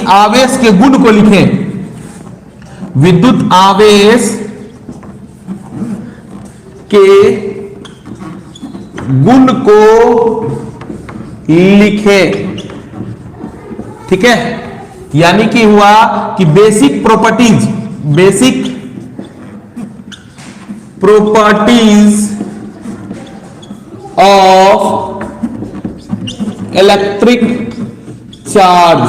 आवेश के गुण को लिखें, विद्युत आवेश के गुण को लिखें। ठीक है, यानी कि हुआ कि basic properties of electric charge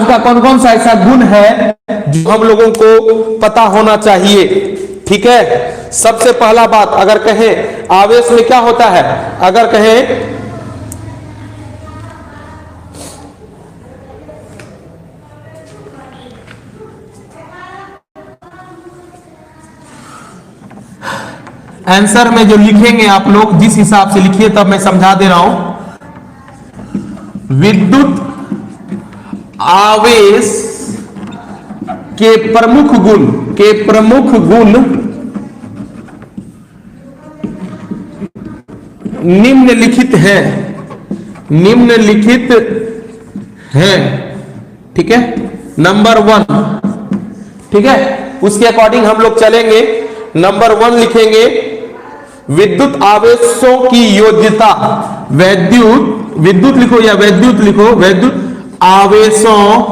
का कौन कौन सा ऐसा गुण है जो हम लोगों को पता होना चाहिए। ठीक है, सबसे पहला बात अगर कहें आवेश में क्या होता है, अगर कहें आंसर में जो लिखेंगे आप लोग जिस हिसाब से लिखिए, तब मैं समझा दे रहा हूं। विद्युत आवेश के प्रमुख गुण निम्नलिखित हैं। ठीक है, नंबर 1। ठीक है, उसके अकॉर्डिंग हम लोग चलेंगे। नंबर 1 लिखेंगे विद्युत आवेशों की योज्यता। विद्युत लिखो या वैद्युत लिखो, विद्युत आवेशों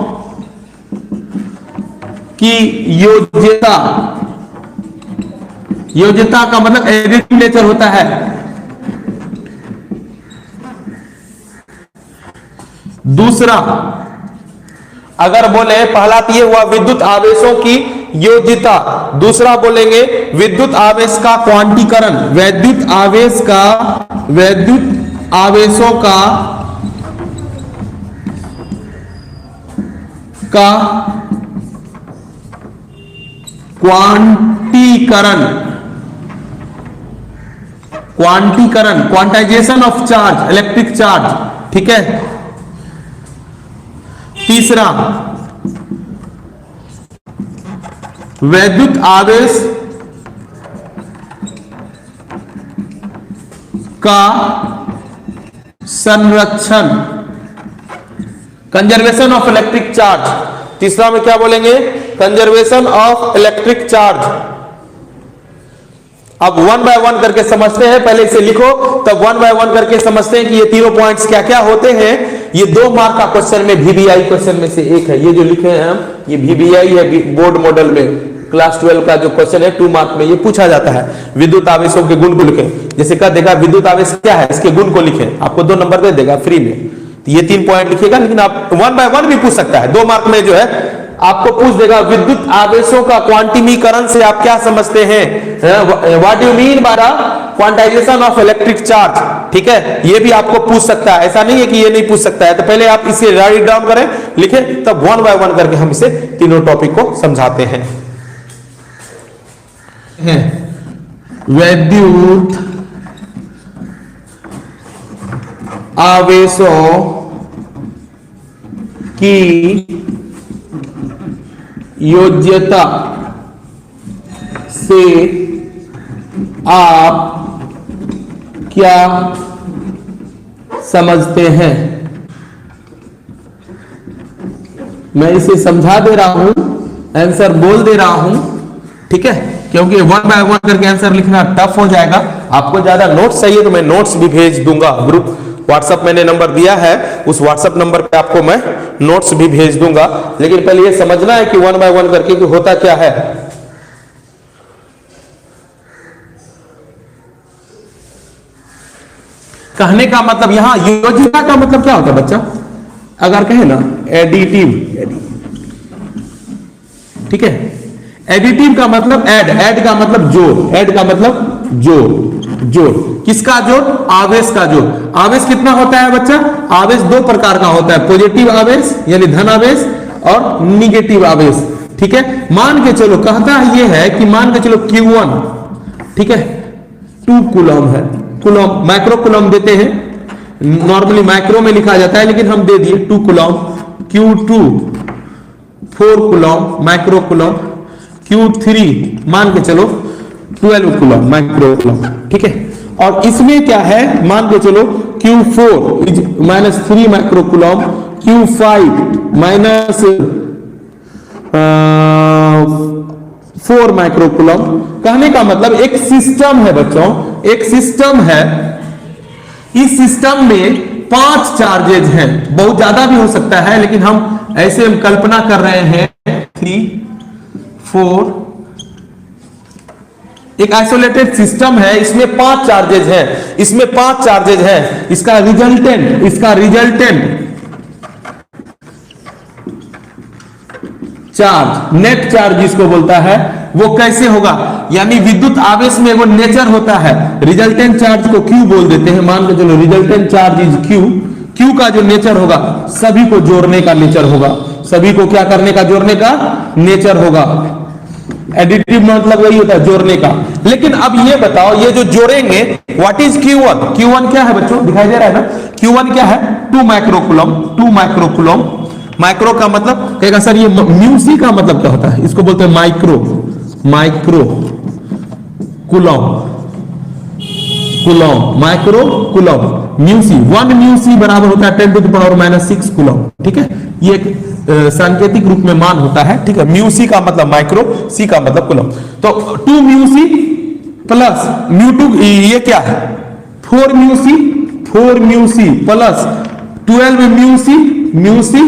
की योज्यता का मतलब एडिटिव नेचर होता है। दूसरा अगर बोले, पहला तो ये हुआ विद्युत आवेशों की योज्यता, दूसरा बोलेंगे विद्युत आवेश का क्वांटीकरण, वैद्युत आवेशों का क्वांटीकरण, quantization of charge, electric charge. ठीक है, तीसरा वैद्युत आवेश का संरक्षण, कंजर्वेशन ऑफ इलेक्ट्रिक चार्ज। तीसरा में क्या बोलेंगे, कंजर्वेशन ऑफ इलेक्ट्रिक चार्ज। अब 1 बाय 1 करके समझते हैं, पहले इसे लिखो तब 1 बाय 1 करके समझते हैं कि ये तीनों पॉइंट्स क्या क्या होते हैं। ये 2 मार्क का क्वेश्चन में VBI क्वेश्चन में से एक है, ये जो लिखे हैं हम, ये VBI है, बोर्ड मॉडल में क्लास 12 का जो क्वेश्चन है 2 मार्क में ये पूछा जाता है। विद्युत आवेशों के गुण को लिखें, जैसे कह देगा विद्युत आवेश क्या है, इसके गुण को लिखें, आपको 2 नंबर दे देगा फ्री में। तो ये 3 पॉइंट लिखिएगा, लेकिन आप 1 बाय 1 भी पूछ सकता है। 2 मार्क में जो है आपको पूछ देगा विद्युत आवेशों का क्वांटिमीकरण से आप क्या समझते हैं, what you mean by the quantization of electric charge. ठीक है, ये भी आपको पूछ सकता है, ऐसा नहीं है कि ये नहीं पूछ सकता है। तो पहले आप इसे राइट डाउन करें, लिखें, तब 1 बाय 1 करके हम इसे तीनों टॉपिक को समझाते हैं। वैद्युत आवेशों की योज्यता से आप क्या समझते हैं। मैं इसे समझा दे रहा हूं, आंसर बोल दे रहा हूं। ठीक है, क्योंकि 1 बाय 1 करके आंसर लिखना टफ हो जाएगा। आपको ज्यादा नोट्स चाहिए तो मैं नोट्स भी भेज दूंगा, ग्रुप व्हाट्सएप मैंने नंबर दिया है, उस व्हाट्सएप नंबर पे आपको मैं नोट्स भी भेज दूंगा। लेकिन पहले ये समझना है कि 1 बाय 1 करके कि होता क्या है। कहने का मतलब, यहां योजना का मतलब क्या होता है बच्चा, अगर कहे ना एडिटिव। ठीक है, एडिटिव का मतलब ऐड का मतलब जोड़, ऐड का मतलब जोड़। किसका जोड़, आवेश का जोड़। आवेश कितना होता है बच्चा, आवेश 2 प्रकार का होता है, पॉजिटिव आवेश यानी धन आवेश और निगेटिव आवेश। ठीक है, मान के चलो, कहता है ये है कि मान के चलो Q1, ठीक है, 2 कूलम है, कूलम माइक्रो कूलम देते हैं, नॉर्मली माइक्रो में लिखा जाता है, लेकिन हम दे दिए 2 coulomb. Q2 4 coulomb micro coulomb, Q3 मान के चलो 12 कूलम माइक्रो कूलम। ठीक है, और इसमें क्या है, मान के चलो Q4 is -3 microcoulomb, Q5 minus 4 microcoulomb. कहने का मतलब एक सिस्टम है बच्चों, एक सिस्टम है, इस सिस्टम में 5 चार्जेज हैं, बहुत ज्यादा भी हो सकता है लेकिन हम ऐसे हम कल्पना कर रहे हैं 3 4, एक आइसोलेटेड सिस्टम है, इसमें 5 चार्जेज हैं, इसमें 5 चार्जेज हैं, इसका रिजल्टेंट चार्ज, नेट चार्ज जिसको बोलता है, वो कैसे होगा, यानी विद्युत आवेश में वो नेचर होता है। रिजल्टेंट चार्ज को Q बोल देते हैं, मान के चलो रिजल्टेंट चार्ज इज Q का जो नेचर होगा सभी को जोड़ने का नेचर होगा, सभी को क्या करने का, जोड़ने का नेचर होगा। एडिटिव मतलब वही होता है, जोड़ने का। लेकिन अब ये बताओ, ये जो जोड़ेंगे, व्हाट इज Q1? Q1 क्या है बच्चों, दिखाई दे रहा है ना, Q1 क्या है, 2 माइक्रोकुलम। माइक्रो का मतलब कहेगा सर ये म्यूसी का मतलब क्या होता है, इसको बोलते हैं माइक्रो कुलम। म्यूसी, 1 म्यूसी बराबर होता है 10⁻⁻6 कुलम। ठीक है, ये एक सांकेतिक रूप में मान होता है। ठीक है, म्यूसी का मतलब माइक्रो, सी का मतलब कुलम। तो 2 म्यूसी प्लस म्यू2, ये क्या है 4 म्यूसी प्लस 12 म्यूसी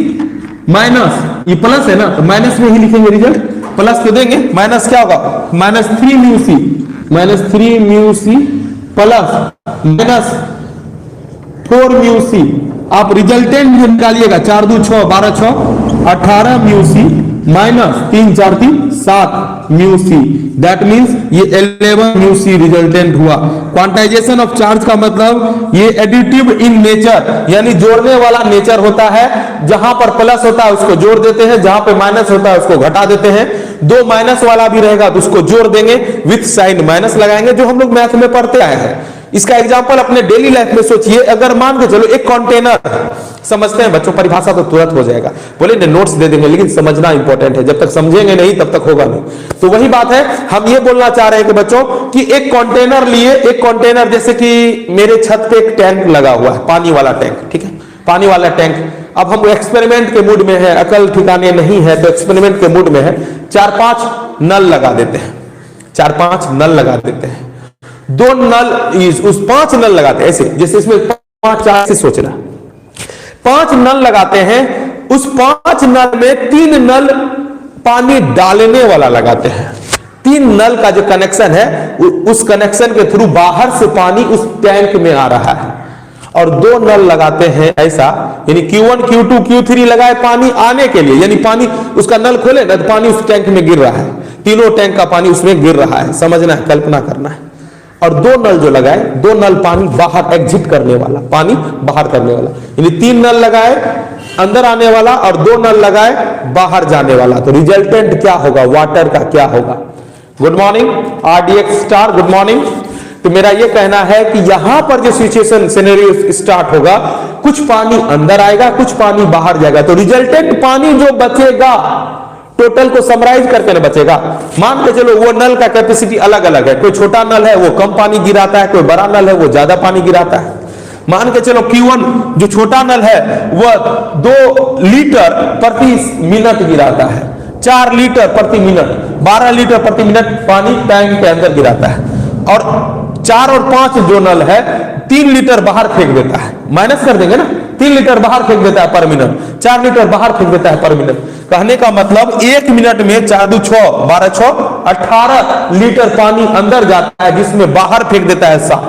माइनस, ये प्लस है ना तो माइनस में ही लिखेंगे, रिजल्ट प्लस तो देंगे, माइनस क्या होगा, -3 म्यूसी प्लस -4 म्यूसी। आप रिजल्टेंट जो निकालिएगा, 4 2 6 12 6 18 Meucci minus 3 4 3 7 Meucci, that means ये 11 म्यूसी रिजल्टेंट हुआ। क्वांटाइजेशन ऑफ चार्ज का मतलब ये एडिटिव इन नेचर, यानी जोड़ने वाला नेचर होता है। जहां पर प्लस होता है उसको जोड़ देते हैं, जहां पे माइनस होता है उसको घटा देते हैं। 2 माइनस वाला भी रहेगा तो उसको जोड़ देंगे, विथ साइन माइनस लगाएंगे, जो हम लोग मैथ में पढ़ते आए हैं। इसका एग्जांपल अपने डेली लाइफ में सोचिए, अगर मान के चलो एक कंटेनर, समझते हैं बच्चों, परिभाषा तो तुरंत हो जाएगा, बोले ने नोट्स दे देंगे, लेकिन समझना इंपॉर्टेंट है, जब तक समझेंगे नहीं तब तक होगा नहीं। तो वही बात है, हम ये बोलना चाह रहे हैं कि बच्चों कि एक कंटेनर लिए, एक कंटेनर जैसे कि मेरे छत पे एक टैंक लगा हुआ है, पानी वाला टैंक। ठीक है, पानी वाला टैंक। अब हम एक्सपेरिमेंट के मूड में है, अकल ठिकाने नहीं है, तो एक्सपेरिमेंट के मूड में है, 4-5 नल लगा देते हैं, 4-5 नल लगा देते हैं। 2 नल उस 5 नल लगाते हैं, ऐसे जैसे इसमें 5-4 से सोचना, 5 नल लगाते हैं, उस 5 नल में 3 नल पानी डालने वाला लगाते हैं। 3 नल का जो कनेक्शन है, उस कनेक्शन के थ्रू बाहर से पानी उस टैंक में आ रहा है, और 2 नल लगाते हैं ऐसा, यानी Q1 Q2 Q3 लगाए पानी आने के लिए, यानी पानी उसका नल खोले ना तो पानी उस टैंक में गिर रहा है, तीनों टैंक का पानी उसमें गिर रहा है, समझना है, कल्पना करना है। और 2 नल जो लगाए, 2 नल पानी बाहर एग्जिट करने वाला, पानी बाहर करने वाला, यानी 3 नल लगाए अंदर आने वाला और 2 नल लगाए बाहर जाने वाला। तो रिजल्टेंट क्या होगा, वाटर का क्या होगा। Good morning RDX star, good morning. तो मेरा ये कहना है कि यहां पर जो सिचुएशन सिनेरियो स्टार्ट होगा, कुछ पानी अंदर आएगा, कुछ पानी बाहर जाएगा, तो रिजल्टेंट पानी जो बचेगा, टोटल को समराइज करके ना बचेगा। मान के चलो वो नल का कैपेसिटी अलग अलग है, कोई छोटा नल है वो कम पानी गिराता है, कोई बड़ा नल है वो ज्यादा पानी गिराता है। मान के चलो Q1 जो छोटा नल है वह 2 लीटर प्रति मिनट गिराता है, 4 लीटर प्रति मिनट, 12 लीटर प्रति मिनट पानी टैंक के अंदर गिराता है, और 4 और 5 जो नल है 3 लीटर बाहर फेंक देता है, माइनस कर देंगे ना, 3 लीटर बाहर फेंक देता है पर मिनट, 4 लीटर बाहर फेंक देता है पर मिनट। कहने का मतलब 1 मिनट में 4 2 6 12 6 18 लीटर पानी अंदर जाता है, जिसमें बाहर फेंक देता है 7।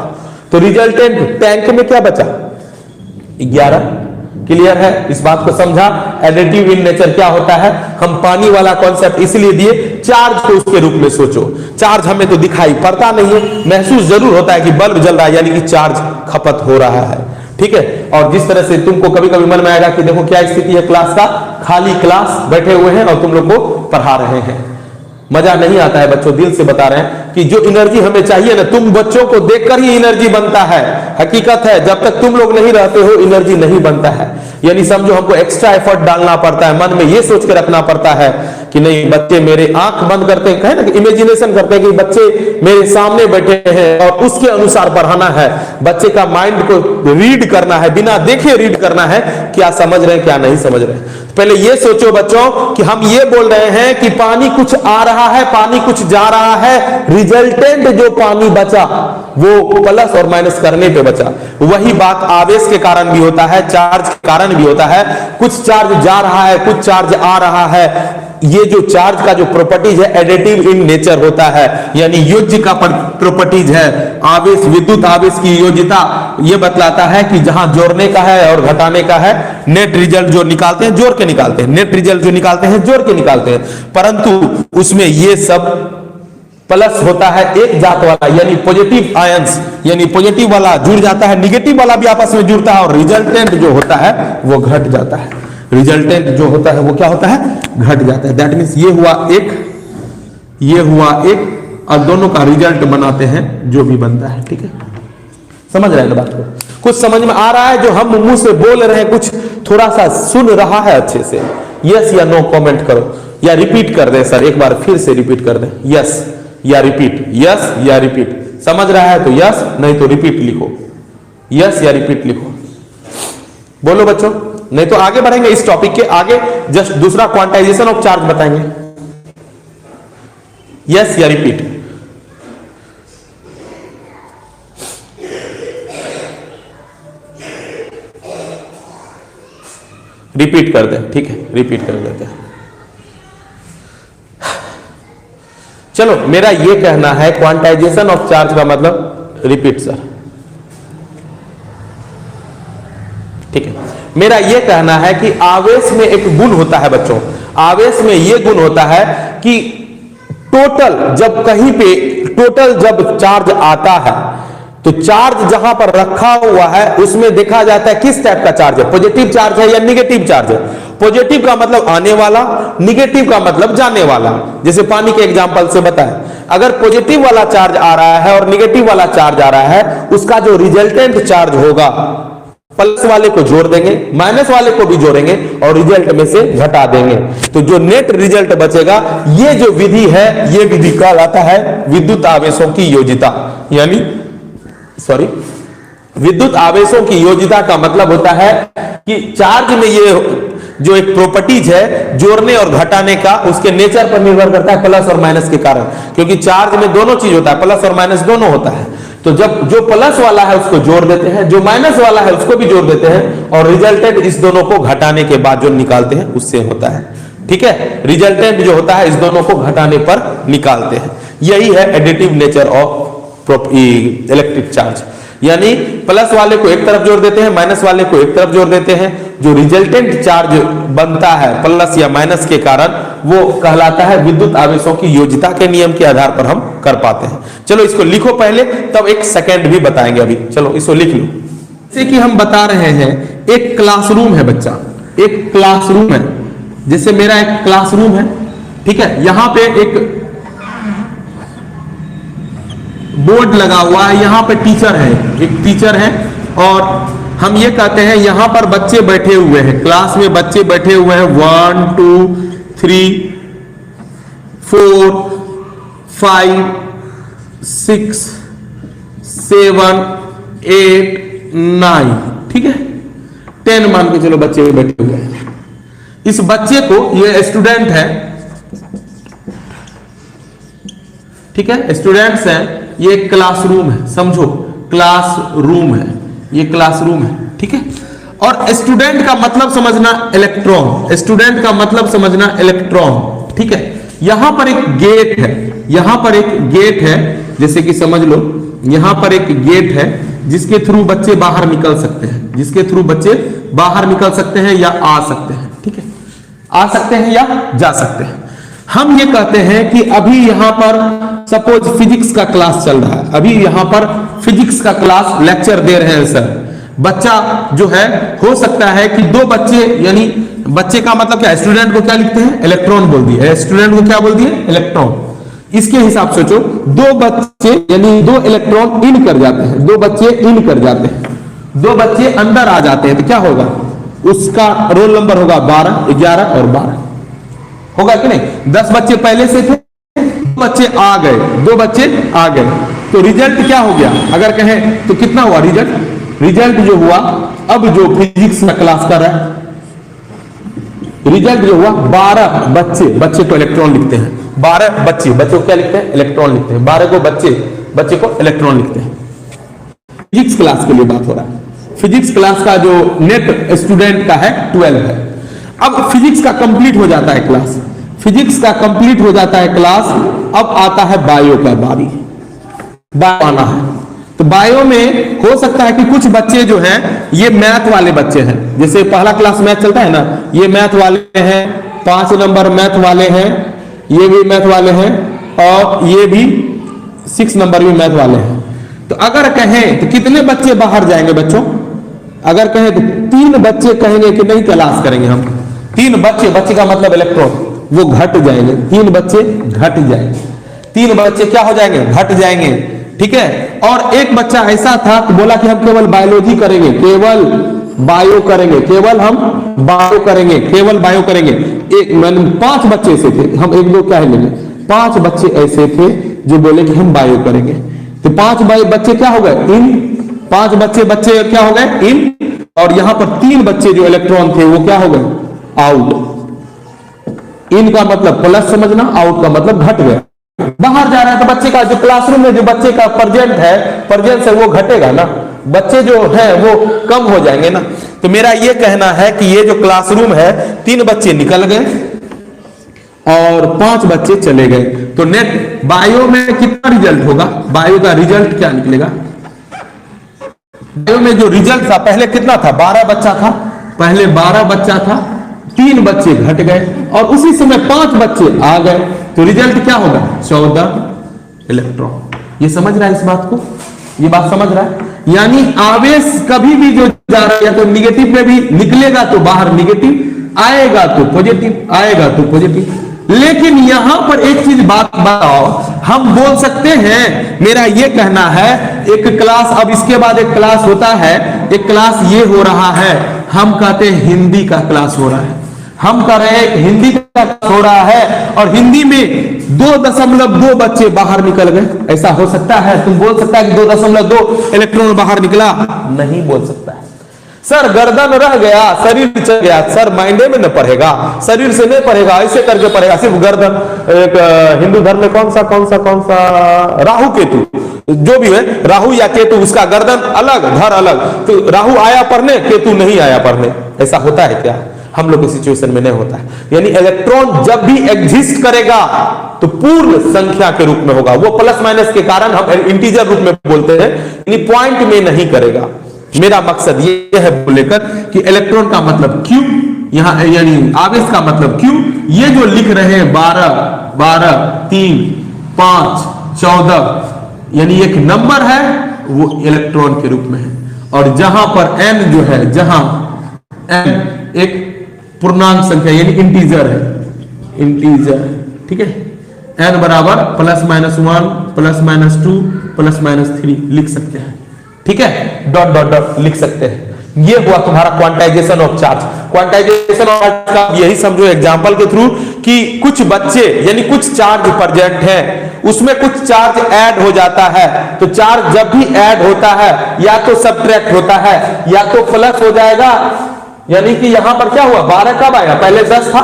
तो रिजल्टेंट टैंक में क्या बचा, 11। क्लियर है, इस बात को समझा। एडिटिव इन नेचर क्या होता है, हम पानी वाला कॉन्सेप्ट इसलिए दिए, चार्ज को उसके रूप में सोचो। चार्ज हमें तो दिखाई पड़ता नहीं है, महसूस जरूर होता है कि बल्ब जल रहा है, यानी कि चार्ज खपत हो रहा है। ठीक है, और जिस तरह से तुमको कभी कभी मन में आएगा कि देखो क्या स्थिति है क्लास का, खाली क्लास बैठे हुए हैं और तुम लोग को पढ़ा रहे हैं, मजा नहीं आता है बच्चों, दिल से बता रहे हैं कि जो एनर्जी हमें चाहिए ना, तुम बच्चों को देखकर ही एनर्जी बनता है। हकीकत है, जब तक तुम लोग नहीं रहते हो एनर्जी नहीं बनता है। यानी समझो हमको एक्स्ट्रा एफर्ट डालना पड़ता है, मन में ये सोच के रखना पड़ता है कि नहीं बच्चे मेरे आंख बंद करते हैं, कहे ना कि इमेजिनेशन करते हैं कि बच्चे मेरे सामने बैठे हैं और उसके अनुसार पढ़ाना है, बच्चे का माइंड को रीड करना है, बिना देखे रीड करना है, क्या समझ रहे हैं क्या नहीं समझ रहे हैं। पहले ये सोचो बच्चों कि हम ये बोल रहे हैं कि पानी कुछ आ रहा है, पानी कुछ जा रहा है, रिजल्टेंट जो पानी बचा वो प्लस और माइनस करने पे बचा। वही बात आवेश के कारण भी होता है, चार्ज के कारण भी होता है। कुछ चार्ज जा रहा है, कुछ चार्ज आ रहा है। ये जो चार्ज का जो प्रॉपर्टीज है एडिटिव इन नेचर होता है, यानी योज्य का प्रॉपर्टीज है। आवेश, विद्युत आवेश की योज्यता ये बतलाता है कि जहां जोड़ने का है और घटाने का है, नेट रिजल्ट जो निकालते हैं जोड़ के निकालते हैं, नेट रिजल्ट जो निकालते हैं जोड़ के निकालते हैं, परंतु उसमें ये सब प्लस होता है एक जात वाला, यानी पॉजिटिव आयंस, यानी पॉजिटिव वाला जुड़ जाता है, निगेटिव वाला भी आपस में जुड़ता है और रिजल्टेंट जो होता है वो घट जाता है। रिजल्टेंट जो होता है वो क्या होता है, घट जाता है। दैट मीन्स ये हुआ एक, ये हुआ एक, और दोनों का रिजल्ट बनाते हैं जो भी बनता है। ठीक है, समझ रहे हैं बात को? कुछ समझ में आ रहा है? जो हम मुंह से बोल रहे हैं कुछ थोड़ा सा सुन रहा है अच्छे से? यस या नो कमेंट करो, या रिपीट कर दें सर, एक बार फिर से रिपीट कर दें, यस या रिपीट, यस या रिपीट। समझ रहा है तो यस, नहीं तो रिपीट लिखो, यस या रिपीट लिखो। बोलो बच्चों, नहीं तो आगे बढ़ेंगे इस टॉपिक के आगे, जस्ट दूसरा क्वांटाइजेशन ऑफ चार्ज बताएंगे। यस या रिपीट? रिपीट कर दें, ठीक है, रिपीट कर देते हैं। चलो, मेरा ये कहना है क्वांटाइजेशन ऑफ चार्ज का मतलब रिपीट सर, ठीक है। मेरा ये कहना है कि आवेश में एक गुण होता है बच्चों, आवेश में ये गुण होता है कि टोटल जब कहीं पे टोटल जब चार्ज आता है तो चार्ज जहां पर रखा हुआ है उसमें देखा जाता है किस टाइप का चार्ज है, पॉजिटिव चार्ज है या निगेटिव चार्ज है। पॉजिटिव का मतलब आने वाला, निगेटिव का मतलब जाने वाला। जैसे पानी के एग्जांपल से बताएं, अगर पॉजिटिव वाला चार्ज आ रहा है और निगेटिव वाला चार्ज आ रहा है, उसका जो रिजल्टेंट चार्ज होगा प्लस वाले को जोड़ देंगे, माइनस वाले को भी जोड़ेंगे और रिजल्ट में से घटा देंगे, तो जो नेट रिजल्ट बचेगा, ये जो विधि है ये विधि कहलाता है विद्युत आवेशों की योजिता, यानी सॉरी विद्युत आवेशों की योजिता का मतलब होता है कि चार्ज में ये जो एक प्रॉपर्टीज है जोड़ने और घटाने का, उसके नेचर पर निर्भर करता है प्लस और माइनस के कारण, क्योंकि चार्ज में दोनों चीज होता है, प्लस और माइनस दोनों होता है। तो जब जो प्लस वाला है उसको जोड़ देते हैं, जो माइनस वाला है उसको भी जोड़ देते हैं, और रिजल्टेंट इस दोनों को घटाने के बाद जो निकालते हैं उससे होता है। ठीक है, रिजल्टेंट जो होता है इस दोनों को घटाने पर निकालते हैं। यही है additive nature of electric charge, यानी प्लस वाले को एक तरफ जोड़ देते हैं, माइनस वाले को एक तरफ जोड़ देते हैं, जो रिजल्टेंट चार्ज बनता है प्लस या माइनस के कारण वो कहलाता है विद्युत आवेशों की योजिता के नियम के आधार पर हम कर पाते हैं। चलो इसको लिखो पहले, तब एक सेकंड भी बताएंगे अभी। चलो इसको लिख लो। जैसे कि हम बता रहे हैं, एक क्लासरूम है बच्चा, एक क्लासरूम है, जैसे मेरा एक क्लासरूम है, ठीक है, यहां पे एक बोर्ड लगा हुआ है, यहां पे टीचर है, एक टीचर है, और हम ये कहते हैं यहां पर बच्चे बैठे हुए हैं, क्लास में बच्चे बैठे हुए हैं 1 2 3 4 5 6 7 8 9, ठीक है, 10 मान के चलो बच्चे बैठे हुए हैं। इस बच्चे को, ये स्टूडेंट है, ठीक है, स्टूडेंट्स हैं, ये क्लासरूम है, समझो क्लासरूम है, ये क्लासरूम है, ठीक है। और स्टूडेंट का मतलब समझना इलेक्ट्रॉन, स्टूडेंट का मतलब समझना इलेक्ट्रॉन, ठीक है। यहां पर एक गेट है, यहां पर एक गेट है, जैसे कि समझ लो यहां पर एक गेट है जिसके थ्रू बच्चे बाहर निकल सकते हैं, जिसके थ्रू बच्चे बाहर निकल सकते हैं या आ सकते हैं, ठीक है, आ सकते हैं या जा सकते हैं। हम ये कहते हैं कि अभी यहां पर सपोज फिजिक्स का क्लास चल रहा है, अभी यहां पर फिजिक्स का क्लास लेक्चर दे रहे हैं सर, बच्चा जो है हो सकता है कि दो बच्चे, यानी बच्चे का मतलब क्या, स्टूडेंट को क्या लिखते हैं, इलेक्ट्रॉन बोल दिए, स्टूडेंट को क्या बोल दिए, इलेक्ट्रॉन। इसके हिसाब से सोचो, दो बच्चे यानी दो इलेक्ट्रॉन इन कर जाते हैं, दो बच्चे इन कर जाते हैं, दो बच्चे अंदर आ जाते हैं, तो क्या होगा, उसका रोल नंबर होगा 12, 11 और 12, होगा कि नहीं? 10 बच्चे पहले से थे, 2 बच्चे आ गए, 2 बच्चे आ गए, तो रिजल्ट क्या हो गया? अगर कहें तो कितना हुआ रिजल्ट? रिजल्ट जो हुआ, अब जो फिजिक्स में क्लास कर रहा है, रिजल्ट जो हुआ 12 बच्चे, बच्चे को इलेक्ट्रॉन लिखते हैं, 12 बच्चे, बच्चे को क्या लिखते हैं? इलेक्ट्रॉन लिखते हैं, 12 को बच्चे, बच्चे को इलेक्ट्रॉन लिखते हैं। फिजिक्स क्लास के लिए बात हो रहा है। फिजिक्स क्लास का जो नेट स्टूडेंट का है 12 है। अब फिजिक्स का कंप्लीट हो जाता है क्लास, फिजिक्स का कंप्लीट हो जाता है क्लास, अब आता है बायो का बारी, बायो आना है। तो बायो में हो सकता है कि कुछ बच्चे जो हैं ये मैथ वाले बच्चे हैं, जैसे पहला क्लास मैथ चलता है ना, ये मैथ वाले हैं, 5 नंबर मैथ वाले हैं, ये भी मैथ वाले हैं, और ये भी 6 नंबर भी मैथ वाले हैं। तो अगर कहें तो कितने बच्चे बाहर जाएंगे बच्चों? अगर कहें तो 3 बच्चे कहेंगे कि नहीं क्लास करेंगे हम, 3 बच्चे, बच्चे का मतलब इलेक्ट्रॉन, वो घट जाएंगे, 3 बच्चे घट जाएंगे, 3 बच्चे क्या हो जाएंगे? घट जाएंगे, ठीक है। और एक बच्चा ऐसा था कि बोला कि हम केवल बायोलॉजी करेंगे, केवल बायो करेंगे, केवल हम बायो करेंगे, केवल बायो करेंगे। एक 5 बच्चे ऐसे थे, हम 1-2 क्या लेंगे, 5 बच्चे ऐसे थे जो बोले कि हम बायो करेंगे। तो 5 बच्चे क्या हो गए? इन। 5 बच्चे क्या हो गए? इन। और यहां पर 3 बच्चे जो इलेक्ट्रॉन थे वो क्या हो गए? आउट। इन का मतलब प्लस समझना, आउट का मतलब घट गया, बाहर जा रहा है। तो बच्चे का जो क्लासरूम में जो बच्चे का प्रेजेंट है, प्रेजेंस है, वो घटेगा ना, बच्चे जो है वो कम हो जाएंगे ना। तो मेरा ये कहना है कि ये जो क्लासरूम है, 3 बच्चे निकल गए और 5 बच्चे चले गए। तो नेट बायो में कितना रिजल्ट होगा? बायो का रिजल्ट क्या निकलेगा? बायो में जो रिजल्ट था पहले कितना था? 12 बच्चा था, पहले 12 बच्चा था, 3 बच्चे घट गए और उसी समय 5 बच्चे आ गए, तो रिजल्ट क्या होगा? 14 इलेक्ट्रॉन। ये समझ रहा है इस बात को? ये बात समझ रहा है? यानी आवेश कभी भी जो जा रहा है, या तो निगेटिव में भी निकलेगा तो बाहर निगेटिव, आएगा तो पॉजिटिव, आएगा तो पॉजिटिव। लेकिन यहां पर एक चीज बात बताओ, हम बोल सकते हैं, मेरा यह कहना है, एक क्लास, अब इसके बाद एक क्लास होता है, एक क्लास ये हो रहा है, हम कहते हैं हिंदी का क्लास हो रहा है, हम कह रहे हैं हिंदी का क्लास हो रहा है, और हिंदी में 2.2 बच्चे बाहर निकल गए। ऐसा हो सकता है? तुम बोल सकता है कि 2.2 इलेक्ट्रॉन बाहर निकला? नहीं बोल सकता है। सर गर्दन रह गया, शरीर चल गया, सर माइंडे में न पढ़ेगा, शरीर से नहीं पढ़ेगा, ऐसे करके पढ़ेगा, सिर्फ गर्दन। एक हिंदू धर्म में कौन सा राहु केतु, जो भी है, राहु या केतु, उसका गर्दन अलग, धड़ अलग, तो राहु आया पढ़ने, केतु नहीं आया पढ़ने। ऐसा होता है क्या? हम लोग की सिचुएशन में नहीं होता है। यानी इलेक्ट्रॉन जब भी एग्जिस्ट करेगा तो पूर्ण संख्या के रूप में होगा, वो प्लस माइनस के कारण हम इंटीजर रूप में बोलते हैं, यानी पॉइंट में नहीं करेगा। मेरा मकसद ये है बोलेकर कि इलेक्ट्रॉन का मतलब क्यू, यहां यानी आवेश का मतलब क्यू, ये जो लिख रहे हैं 12, 12, 3, 5, 14, यानी एक नंबर है, वो इलेक्ट्रॉन के रूप में है। और जहां पर n जो है, जहां n एक पूर्णांक संख्या यानी इंटीजर है, इंटीजर, ठीक है, n बराबर ±1, ±2, ±3 लिख सकते हैं, ठीक है, डॉट डॉट डॉट लिख सकते हैं। ये हुआ तुम्हारा quantization of charge. Quantization of charge का यही समझो एग्जांपल के थ्रू कि कुछ बच्चे यानी कुछ चार्ज प्रेजेंट है, उसमें कुछ चार्ज ऐड हो जाता है, तो चार्ज जब भी ऐड होता है या तो सब्ट्रैक्ट होता है या तो प्लस हो जाएगा। यानी कि यहां पर क्या हुआ? 12 कब आया? पहले 10 था,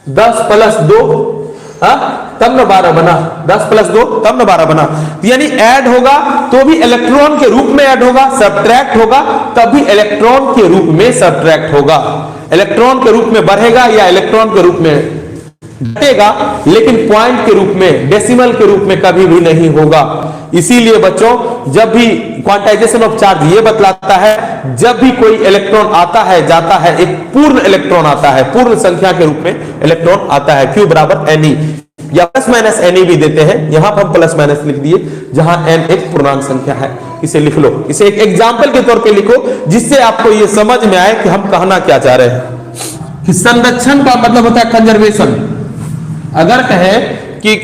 10 + 2 तब न 12 बना, 10 + 2 तब न 12 बना। यानी ऐड होगा तो भी इलेक्ट्रॉन के रूप में ऐड होगा, सब्ट्रैक्ट होगा तब भी इलेक्ट्रॉन के रूप में सब्ट्रैक्ट होगा। इलेक्ट्रॉन के रूप में बढ़ेगा या इलेक्ट्रॉन के रूप में घटेगा, लेकिन पॉइंट के रूप में, डेसिमल के रूप में कभी भी नहीं होगा। इसीलिए बच्चों, जब भी क्वांटाइजेशन ऑफ चार्ज ये बतलाता है, जब भी कोई इलेक्ट्रॉन आता है जाता है, एक पूर्ण इलेक्ट्रॉन आता है, पूर्ण संख्या के रूप में इलेक्ट्रॉन आता है, Q = Ne, या ±Ne भी देते हैं, यहां पर हम ± लिख दिए, जहां n एक पूर्णांक संख्या है। इसे लिख लो, इसे एक एग्जाम्पल के तौर पे लिखो, जिससे आपको ये समझ में आए कि हम कहना क्या चाह रहे हैं। कि संरक्षण का मतलब होता है कंजर्वेशन। अगर कहे कि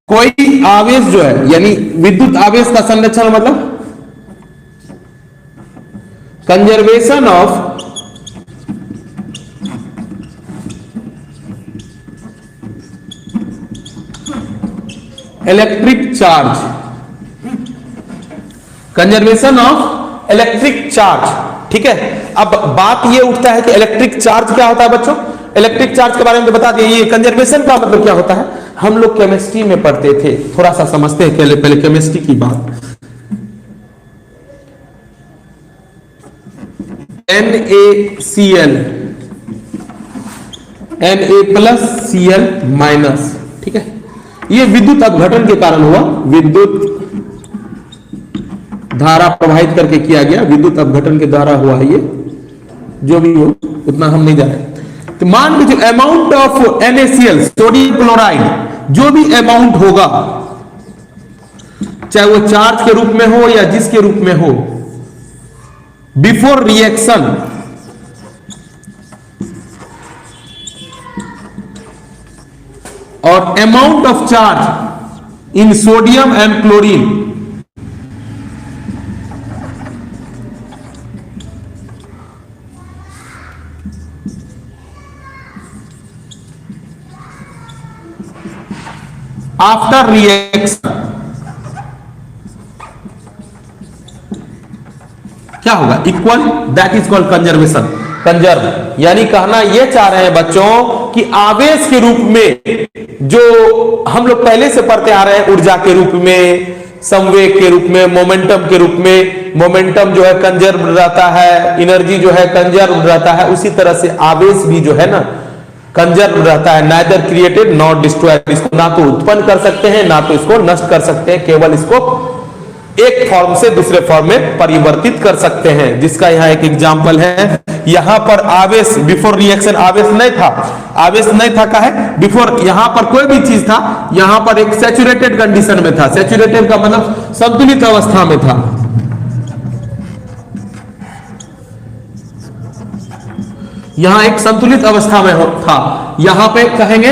कोई आवेश जो है, यानी विद्युत आवेश का संरक्षण मतलब conservation of electric charge, conservation of electric charge. ठीक है, अब बात ये उठता है कि इलेक्ट्रिक चार्ज क्या होता है बच्चों। इलेक्ट्रिक चार्ज के बारे में बता दिए। ये कंजर्वेशन का मतलब क्या होता है, हम लोग केमिस्ट्री में पढ़ते थे, थोड़ा सा समझते हैं पहले केमिस्ट्री की बात। NaCl, Na+Cl-, ठीक है, ये विद्युत अपघटन के कारण हुआ, विद्युत धारा प्रवाहित करके किया गया, विद्युत अपघटन के द्वारा हुआ है ये, जो भी हो उतना हम नहीं जाने। तो मान लीजिए amount of NaCl, sodium chloride, जो भी अमाउंट होगा, चाहे वो चार्ज के रूप में हो या जिसके रूप में हो, बिफोर रिएक्शन और amount of charge in sodium and chlorine, after reaction क्या होगा, equal, that is called conservation. Conserve यानी कहना यह चाह रहे हैं बच्चों कि आवेश के रूप में जो हम लोग पहले से पढ़ते आ रहे हैं, ऊर्जा के रूप में, संवेग के रूप में, मोमेंटम के रूप में, मोमेंटम जो है कंजर्व रहता है, एनर्जी जो है कंजर्व रहता है, उसी तरह से आवेश भी जो है ना कंजर्व रहता है, नाइदर क्रिएटेड नॉट डिस्ट्रॉयड। इसको ना तो उत्पन्न कर सकते हैं ना तो इसको नष्ट कर सकते हैं, केवल इसको एक फॉर्म से दूसरे फॉर्म में परिवर्तित कर सकते हैं, जिसका यहां एक एग्जांपल है। यहां पर आवेश बिफोर रिएक्शन आवेश नहीं था, आवेश नहीं था का है बिफोर, यहां पर कोई भी चीज था, यहां पर एक सैचुरेटेड कंडीशन में था। सैचुरेटेड का मतलब संतुलित अवस्था में था। यहां एक संतुलित अवस्था में था, यहां पे कहेंगे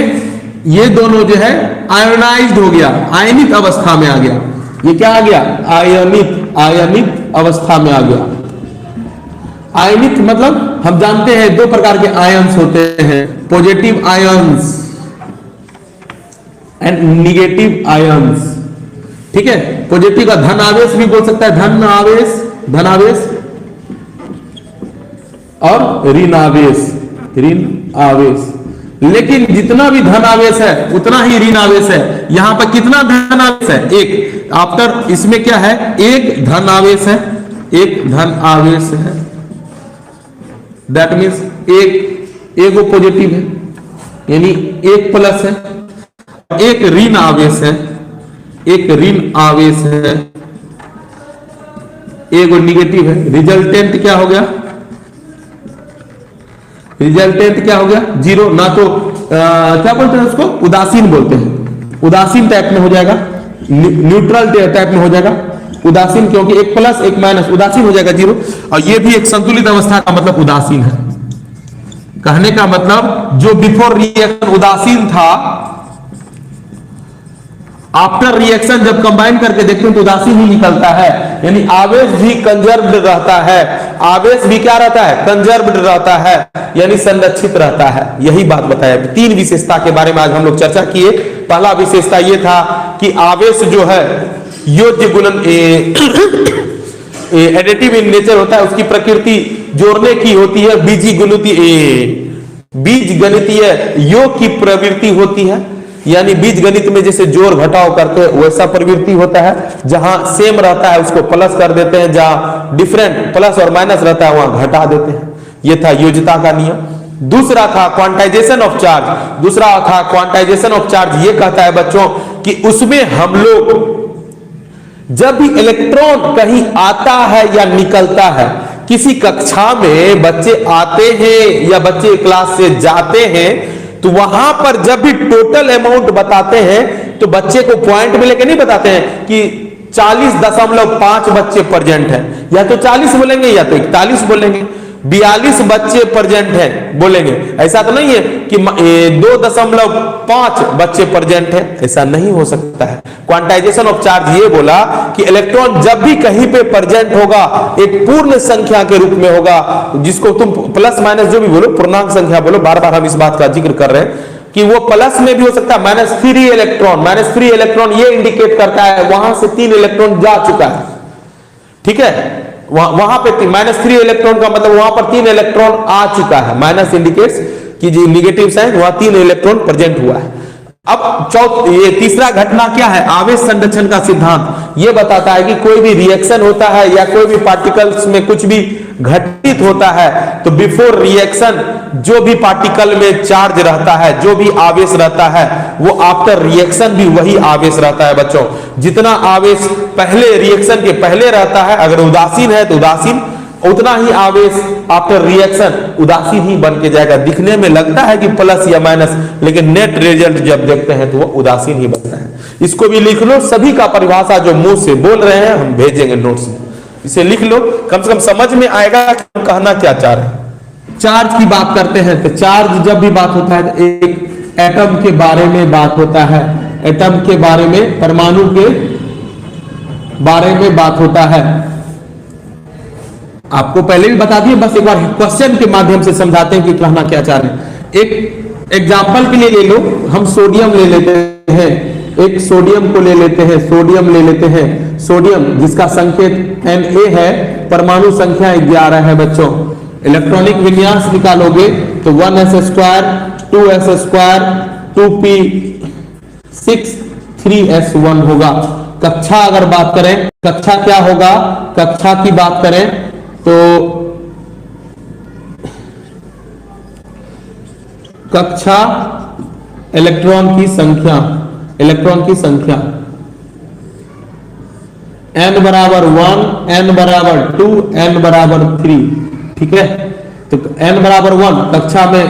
ये दोनों जो है आयोनाइज्ड हो गया, आयनित अवस्था में आ गया। ये क्या आ गया, आयनित अवस्था में आ गया। आयनित मतलब हम जानते हैं दो प्रकार के आयंस होते हैं, positive ions and negative ions. ठीक है, पॉजिटिव का धन आवेश भी बोल सकता है, धन आवेश और ऋण आवेश। लेकिन जितना भी धन आवेश है उतना ही ऋण आवेश है। यहां पर कितना धन आवेश है, एक। आफ्टर इसमें क्या है, एक धन आवेश है, एक धन आवेश है, दैट मीन्स एक वो पॉजिटिव है, यानी एक प्लस है, एक ऋण आवेश है, एक ऋण आवेश है, एक निगेटिव है। रिजल्टेंट क्या हो गया, रिजल्टेंट क्या हो गया, जीरो। ना तो क्या बोलते हैं उसको, उदासीन बोलते हैं, उदासीन टाइप में हो जाएगा, न्यूट्रल टाइप में हो जाएगा उदासीन, क्योंकि एक प्लस एक माइनस, उदासीन हो जाएगा जीरो। और ये भी एक संतुलित अवस्था का मतलब उदासीन है। कहने का मतलब जो बिफोर रिएक्शन उदासीन था, आफ्टर रिएक्शन जब कंबाइन करके देखते हैं तो उदासीन ही निकलता है। यानी आवेश भी कंजर्व्ड रहता है, आवेश भी क्या रहता है, कंजर्व्ड रहता है, यानी संरक्षित रहता है। यही बात बताया। तीन विशेषता के बारे में आज हम लोग चर्चा किए। पहला विशेषता यह था कि आवेश जो है योज्य गुणन एडिटिव इन नेचर होता है, उसकी प्रकृति जोड़ने की होती है, बीज गणितीय योग की प्रवृत्ति होती है। यानी बीज गणित में जैसे जोड़ घटाव करते हैं वैसा प्रवृत्ति होता है, जहां सेम रहता है उसको प्लस कर देते हैं, जहां डिफरेंट प्लस और माइनस रहता है वहां घटा देते हैं। यह था योज्यता का नियम। दूसरा था क्वांटाइजेशन ऑफ चार्ज। दूसरा था क्वांटाइजेशन ऑफ चार्ज, ये कहता है बच्चों कि उसमें हम लोग जब भी इलेक्ट्रॉन कहीं आता है या निकलता है, किसी कक्षा में बच्चे आते हैं या बच्चे क्लास से जाते हैं, तो वहां पर जब भी टोटल अमाउंट बताते हैं तो बच्चे को पॉइंट में लेके नहीं बताते हैं कि 40.5 बच्चे प्रेजेंट हैं, या तो 40 बोलेंगे या तो 41 बोलेंगे, 42 बच्चे प्रेजेंट हैं बोलेंगे। ऐसा तो नहीं है कि 2.5 बच्चे प्रेजेंट हैं, ऐसा नहीं हो सकता है। क्वांटाइजेशन ऑफ चार्ज ये बोला कि इलेक्ट्रॉन जब भी कहीं पे प्रेजेंट होगा एक पूर्ण संख्या के रूप में होगा, जिसको तुम प्लस माइनस जो भी बोलो, पूर्णांक संख्या बोलो, बार बार हम इस बात का जिक्र कर रहे हैं कि वो प्लस में भी हो सकता है, -3 इलेक्ट्रॉन ये इंडिकेट करता है वहां से 3 इलेक्ट्रॉन जा चुका है, ठीक है। वहां पे -3 इलेक्ट्रॉन का मतलब वहां पर 3 इलेक्ट्रॉन आ चुका है, माइनस इंडिकेट्स कि जो निगेटिव साइन वहां 3 इलेक्ट्रॉन प्रेजेंट हुआ है। अब ये तीसरा घटना क्या है, आवेश संरक्षण का सिद्धांत ये बताता है कि कोई भी रिएक्शन होता है या कोई भी पार्टिकल्स में कुछ भी घटित होता है तो बिफोर रिएक्शन जो भी पार्टिकल में चार्ज रहता है, जो भी आवेश रहता है, वो आफ्टर रिएक्शन भी वही आवेश रहता है बच्चों। जितना आवेश पहले रिएक्शन के पहले रहता है, अगर उदासीन है तो उदासीन, उतना ही आवेश आफ्टर रिएक्शन उदासीन ही बन के जाएगा। दिखने में लगता है कि प्लस या माइनस, लेकिन नेट रिजल्ट जब देखते हैं तो वो उदासीन ही बनता है। इसको भी लिख लो, सभी का परिभाषा जो मुंह से बोल रहे हैं हम भेजेंगे नोट्स में, इसे लिख लो, कम से कम समझ में आएगा कि हम कहना क्या चाह रहे हैं। चार्ज की बात करते हैं तो चार्ज जब भी बात होता है तो एक एटम के बारे में बात होता है, एटम के बारे में, परमाणु के बारे में बात होता है। आपको पहले भी बता दिए, बस एक बार क्वेश्चन के माध्यम से समझाते हैं कि कहना क्या चाह रहे हैं। एक एग्जांपल के लिए ले लो, हम सोडियम ले लेते हैं, एक सोडियम को ले लेते हैं, सोडियम ले लेते हैं, सोडियम जिसका संकेत Na है, परमाणु संख्या 11 है बच्चों। इलेक्ट्रॉनिक विन्यास निकालोगे तो 1s² 2s², 2p6 3s1 होगा। कक्षा अगर बात करें, कक्षा क्या होगा, कक्षा की बात करें तो कक्षा इलेक्ट्रॉन की संख्या, इलेक्ट्रॉन की संख्या n बराबर 1, n बराबर 2, n बराबर 3, ठीक है। तो n बराबर 1 कक्षा में,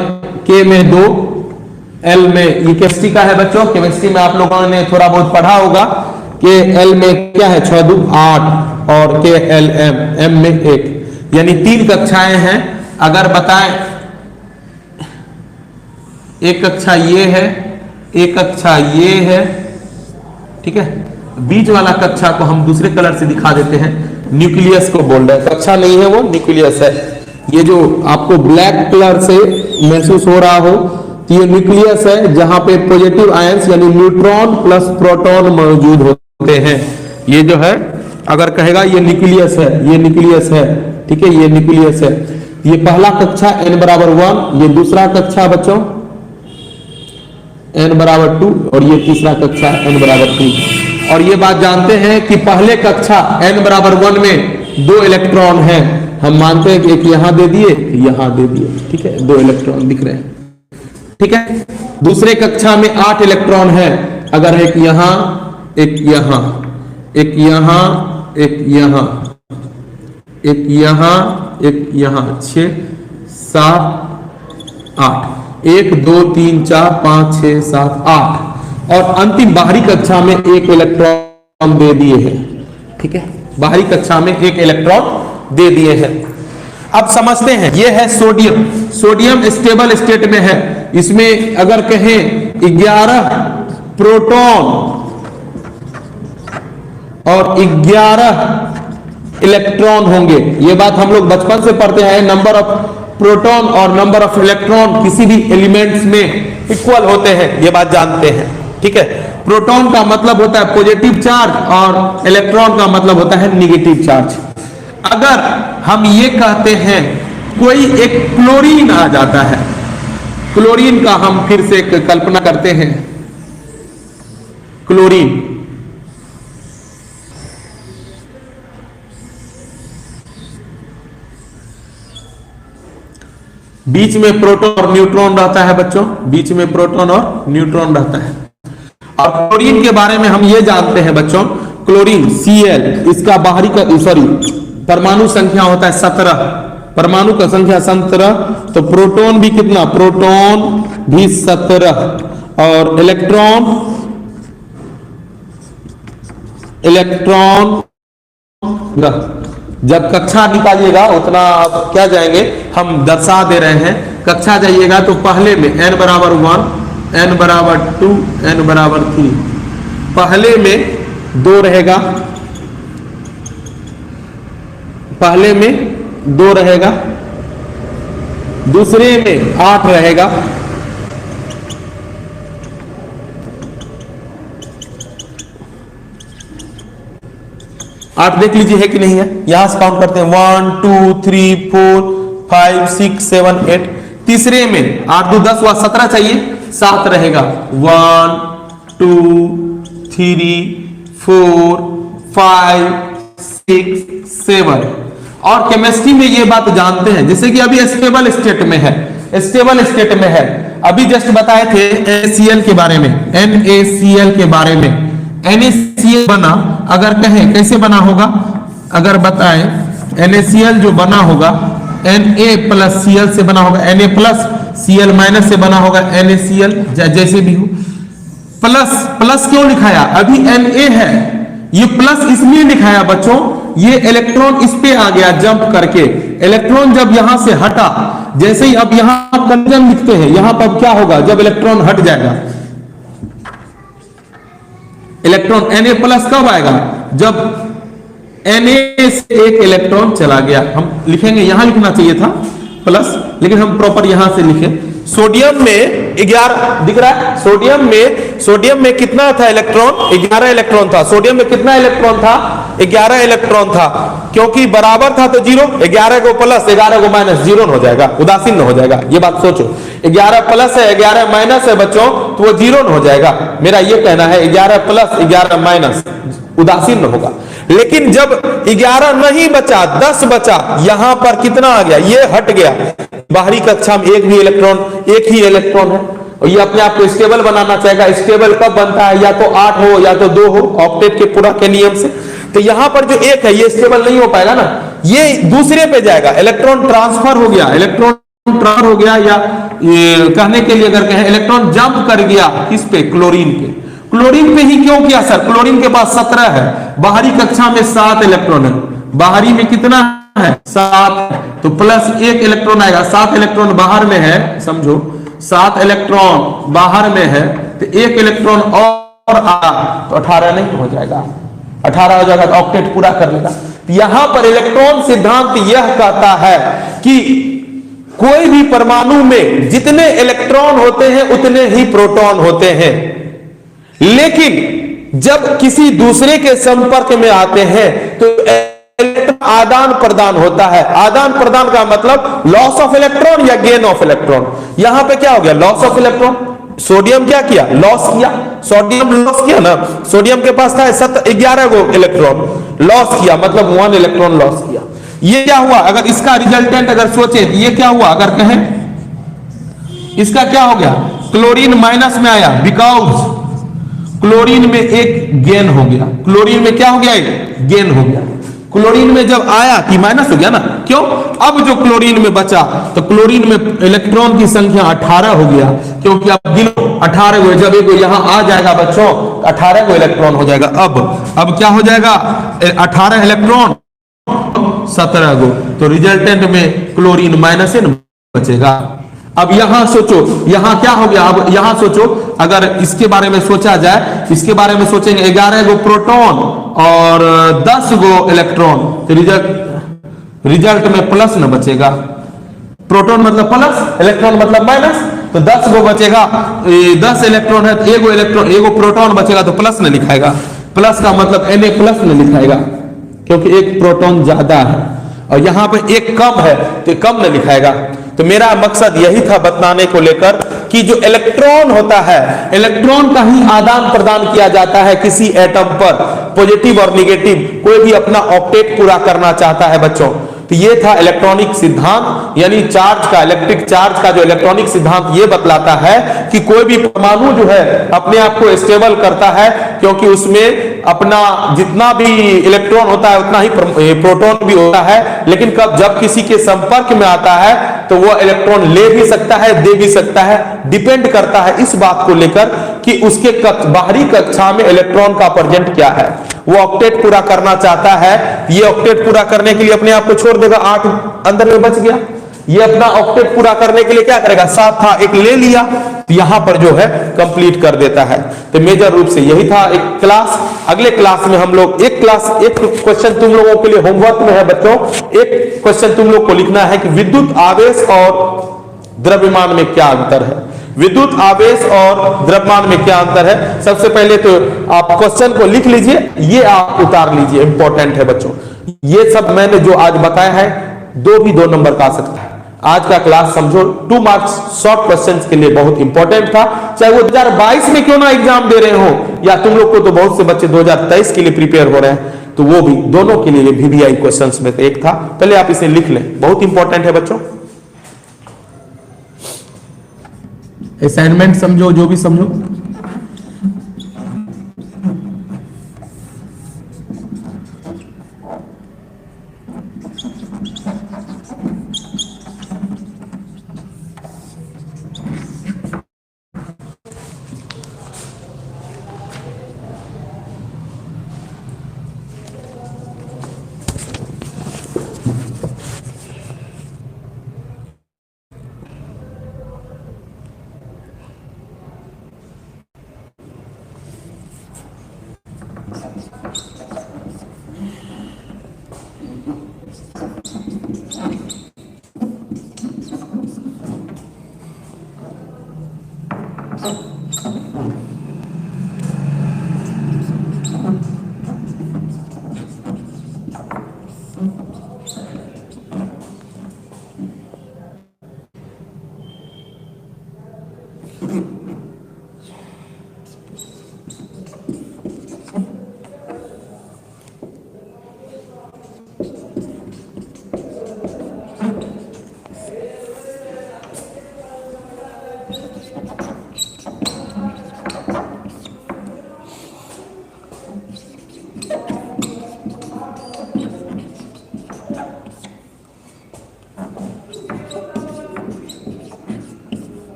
k में 2, l में, ये केमिस्ट्री का है बच्चों, केमिस्ट्री में आप लोगों ने थोड़ा बहुत पढ़ा होगा कि l में क्या है 6 2 8 और k l m में 1, यानी 3 कक्षाएं हैं। अगर बताएं एक कक्षा ये है, एक कक्षा ये है, ठीक है। बीच वाला कक्षा को हम दूसरे कलर से दिखा देते हैं, न्यूक्लियस को बोल रहे हैं, कक्षा नहीं है वो न्यूक्लियस है। ये जो आपको ब्लैक कलर से महसूस हो रहा हो तो ये न्यूक्लियस है, जहां पे पॉजिटिव आयंस यानी न्यूट्रॉन प्लस प्रोटॉन मौजूद होते हैं। ये जो है अगर कहेगा ये न्यूक्लियस है, ये न्यूक्लियस है, ठीक है, ये न्यूक्लियस है। ये पहला कक्षा n बराबर 1, ये दूसरा कक्षा बच्चों n बराबर 2 और ये तीसरा कक्षा n बराबर 3। और ये बात जानते हैं कि पहले कक्षा n बराबर 1 में 2 इलेक्ट्रॉन हैं, हम मानते हैं कि एक यहां दे दिए, यहां दे दिए, ठीक है, 2 इलेक्ट्रॉन दिख रहे हैं, ठीक है। दूसरे कक्षा में 8 इलेक्ट्रॉन है, अगर एक यहां, एक यहां, एक यहां, एक यहां, एक यहां, एक यहां, 6 7 8, 1 2 3 4 5 6 7 8, और अंतिम बाहरी कक्षा में 1 इलेक्ट्रॉन दे दिए हैं, ठीक है, बाहरी कक्षा में 1 इलेक्ट्रॉन दे दिए हैं। अब समझते हैं, ये है सोडियम, सोडियम स्टेबल स्टेट में है, इसमें अगर कहें 11 प्रोटॉन और 11 इलेक्ट्रॉन होंगे। ये बात हम लोग बचपन से पढ़ते हैं, नंबर ऑफ प्रोटॉन और नंबर ऑफ इलेक्ट्रॉन किसी भी एलिमेंट्स में इक्वल होते हैं, ये बात जानते हैं, ठीक है। प्रोटॉन का मतलब होता है पॉजिटिव चार्ज और इलेक्ट्रॉन का मतलब होता है निगेटिव चार्ज। अगर हम ये कहते हैं कोई एक क्लोरीन आ जाता है, क्लोरीन का हम फिर से कल्पना करते हैं, क्लोरीन, बीच में प्रोटॉन और न्यूट्रॉन रहता है बच्चों, बीच में प्रोटॉन और न्यूट्रॉन रहता है। और क्लोरीन के बारे में हम ये जानते हैं बच्चों, क्लोरीन Cl, इसका बाहरी का परमाणु संख्या होता है 17, परमाणु का संख्या 17, तो प्रोटॉन भी कितना, प्रोटॉन भी 17 और इलेक्ट्रॉन, इलेक्ट्रॉन जब कक्षा निकालिएगा उतना आप क्या जाएंगे, हम दर्शा दे रहे हैं, कक्षा जाइएगा तो पहले में n बराबर 1, n बराबर 2, n बराबर 3, पहले में 2 रहेगा, पहले में 2 रहेगा, दूसरे में 8 रहेगा, 8 देख लीजिए है कि नहीं है। यहां से काउंट करते हैं 1 2 3 4 5 6 7 8। तीसरे में 8 2 10 हुआ, 17 चाहिए, 7 रहेगा। 1 2 3 4 5 6 7। और केमिस्ट्री में ये बात जानते हैं, जैसे कि अभी स्टेबल स्टेट में है, स्टेबल स्टेट में है। अभी जस्ट बताए थे NaCl के बारे में, NaCl के बारे में। NaCl बना, अगर कहें कैसे बना होगा, अगर बताएं NaCl जो बना होगा Na प्लस Cl से बना होगा, Na प्लस Cl माइनस से बना होगा NaCl, जैसे भी हो। प्लस प्लस क्यों लिखाया, अभी Na है, ये प्लस इसलिए लिखाया बच्चों, ये इलेक्ट्रॉन इस पे आ गया जंप करके। इलेक्ट्रॉन जब यहां से हटा, जैसे ही अब यहां कंजन लिखते हैं, यहां पर क्या होगा, जब इलेक्ट्रॉन हट जाएगा, इलेक्ट्रॉन Na प्लस कब आएगा, जब Na से एक इलेक्ट्रॉन चला गया। हम लिखेंगे, यहां लिखना चाहिए था प्लस, लेकिन हम प्रॉपर यहां से लिखे। सोडियम में 11 दिख रहा है, सोडियम में कितना था इलेक्ट्रॉन, 11 इलेक्ट्रॉन था। सोडियम में कितना इलेक्ट्रॉन था, 11 इलेक्ट्रॉन था, क्योंकि बराबर था तो 0, 11 को प्लस 11 को माइनस, 0 हो जाएगा, उदासीन हो जाएगा। ये बात सोचो, 11 प्लस है 11 माइनस है बच्चों, तो वो 0 हो जाएगा। मेरा ये कहना है 11 प्लस 11 माइनस उदासीन होगा। लेकिन जब 11 नहीं बचा, 10 बचा, यहां पर कितना आ गया, ये हट गया। बाहरी कक्षा में एक ही इलेक्ट्रॉन है, और ये अपने आप को स्टेबल बनाना चाहेगा। स्टेबल कब बनता है, या तो 8 हो या तो 2 हो, ऑक्टेट के पूरा के नियम से। तो यहां पर जो 1 है ये स्टेबल नहीं हो पाएगा ना, ये दूसरे पे जाएगा, इलेक्ट्रॉन ट्रांसफर हो गया, या ये कहने के लिए अगर कहें इलेक्ट्रॉन जंप कर गया किस पे, क्लोरीन पे। क्लोरीन पे ही क्यों किया सर, क्लोरीन के पास 17 है, बाहरी कक्षा में 7 इलेक्ट्रॉन है, बाहरी में कितना है 7, तो प्लस 1 इलेक्ट्रॉन आएगा। 7 इलेक्ट्रॉन बाहर में है, समझो 7 इलेक्ट्रॉन बाहर में है, तो 1 इलेक्ट्रॉन और आया तो 18 नहीं हो जाएगा, 18 हो जाएगा तो ऑक्टेट पूरा कर लेगा। यहां पर इलेक्ट्रॉन सिद्धांत यह कहता है कि कोई भी परमाणु में जितने इलेक्ट्रॉन होते हैं उतने ही प्रोटॉन होते हैं, लेकिन जब किसी दूसरे के संपर्क में आते हैं तो आदान प्रदान होता है। आदान प्रदान का मतलब लॉस ऑफ इलेक्ट्रॉन या गेन ऑफ इलेक्ट्रॉन। यहां पे क्या हो गया, लॉस ऑफ इलेक्ट्रॉन। सोडियम क्या किया, लॉस किया, सोडियम लॉस किया ना, सोडियम के पास था 11 गो इलेक्ट्रॉन, लॉस किया, मतलब 1 इलेक्ट्रॉन लॉस किया। ये क्या हुआ, अगर इसका रिजल्टेंट अगर सोचे तो ये क्या हुआ, अगर कहें इसका क्या हो गया, क्लोरीन माइनस में आया, बिकॉज क्लोरीन में एक गेन हो गया, क्लोरीन में क्या हो गया, एक गेन हो गया। क्लोरीन में जब आया कि माइनस हो गया ना, क्यों, अब जो क्लोरीन में बचा तो क्लोरीन में इलेक्ट्रॉन की संख्या 18 हो गया, क्योंकि अब गिनो 18 गो, जब एक यहां आ जाएगा बच्चों 18 गो इलेक्ट्रॉन हो जाएगा। अब क्या हो जाएगा, 18 इलेक्ट्रॉन 17 गो, तो रिजल्टेंट में क्लोरीन माइनस से बचेगा। अब यहां सोचो, यहां क्या हो गया, अब यहां सोचो, अगर इसके बारे में सोचा जाए, इसके बारे में सोचेंगे 11 गो प्रोटॉन और 10 गो इलेक्ट्रॉन, तो रिजल्ट में प्लस न बचेगा। प्रोटॉन मतलब प्लस, इलेक्ट्रॉन मतलब माइनस, तो 10 गो बचेगा, 10 इलेक्ट्रॉन है तो एगो प्रोटॉन बचेगा तो प्लस न लिखाएगा। प्लस का मतलब Na प्लस न लिखाएगा, क्योंकि एक प्रोटॉन ज्यादा है, और यहां पर एक कम है तो कम न लिखाएगा। तो मेरा मकसद यही था बताने को लेकर कि जो इलेक्ट्रॉन होता है, इलेक्ट्रॉन का ही आदान प्रदान किया जाता है किसी एटम पर, पॉजिटिव और निगेटिव। कोई भी अपना ऑक्टेट पूरा करना चाहता है बच्चों, तो ये था इलेक्ट्रॉनिक सिद्धांत, यानी चार्ज का, इलेक्ट्रिक चार्ज का जो इलेक्ट्रॉनिक सिद्धांत ये बतलाता है कि कोई भी परमाणु जो है अपने आप को स्टेबल करता है, क्योंकि उसमें अपना जितना भी इलेक्ट्रॉन होता है उतना ही प्रोटॉन भी होता है। लेकिन जब किसी के संपर्क में आता है तो वह इलेक्ट्रॉन ले भी सकता है, दे भी सकता है, डिपेंड करता है इस बात को लेकर कि उसके बाहरी कक्षा में इलेक्ट्रॉन का प्रेजेंट क्या है। वो ऑक्टेट पूरा करना चाहता है, ये ऑक्टेट पूरा करने के लिए अपने आप को छोड़ देगा, 8 अंदर में बच गया। ये अपना ऑक्टेट पूरा करने के लिए क्या करेगा, 7 था, एक ले लिया, तो यहां पर जो है कंप्लीट कर देता है। तो मेजर रूप से यही था एक क्लास। अगले क्लास में हम लोग एक क्वेश्चन तुम लोगों के लिए होमवर्क में है बच्चों, एक क्वेश्चन तुम लोग को लिखना है कि विद्युत आवेश और द्रव्यमान में क्या अंतर है। विद्युत आवेश और द्रव्यमान में क्या अंतर है? सबसे पहले तो आप क्वेश्चन को लिख लीजिए, ये आप उतार लीजिए, इंपॉर्टेंट है बच्चों। ये सब मैंने जो आज बताया है, दो नंबर का आ सकता है। आज का क्लास समझो 2 मार्क्स शॉर्ट क्वेश्चंस के लिए बहुत इंपॉर्टेंट था, चाहे वो 2022 में क्यों ना एग्जाम दे रहे हो, या तुम लोग को तो बहुत से बच्चे 2023 के लिए प्रिपेयर हो रहे हैं, तो वो भी दोनों के लिए VBI क्वेश्चंस में एक था। पहले आप इसे लिख लें, बहुत इंपॉर्टेंट है बच्चों। असाइनमेंट समझो, जो भी समझो।